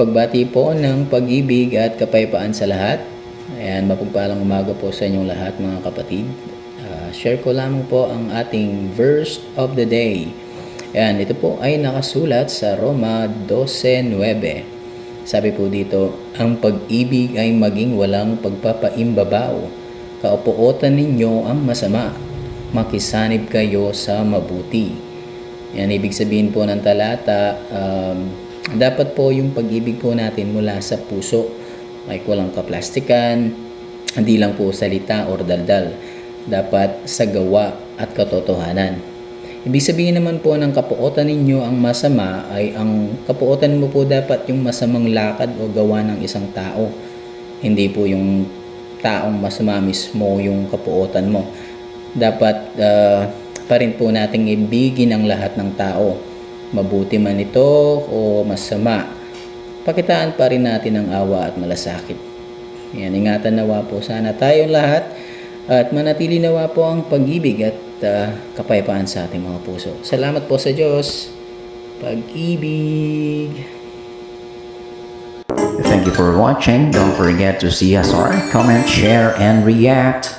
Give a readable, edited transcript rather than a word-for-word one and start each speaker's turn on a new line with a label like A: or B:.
A: pagbati po ng pag-ibig at kapayapaan sa lahat. Ayan, mapagpalang umaga po sa inyong lahat mga kapatid. Share ko lamang po ang ating verse of the day. Ayan, ito po ay nakasulat sa Roma 12:9. Sabi po dito, ang pag-ibig ay maging walang pagpapaimbabaw. Kaupuotan ninyo ang masama. Makisanib kayo sa mabuti. Yan, ibig sabihin po ng talata, dapat po yung pag-ibig po natin mula sa puso. Like walang kaplastikan, hindi lang po salita or daldal. Dapat sa gawa at katotohanan. Ibig sabihin naman po ng kapuotan ninyo ang masama ay ang kapuotan mo po dapat yung masamang lakad o gawa ng isang tao. Hindi po yung taong masama mismo yung kapuotan mo. Dapat pa rin po nating ibigin ang lahat ng tao. Mabuti man ito o masama. Pakitaan pa rin natin ang awa at malasakit. Yan, ingatan nawa po sana tayong lahat at manatili nawa po ang pag-ibig at kapayapaan sa ating mga puso. Salamat po sa Diyos. Pag-ibig.
B: Thank you for watching. Don't forget to CSR, comment, share, and react.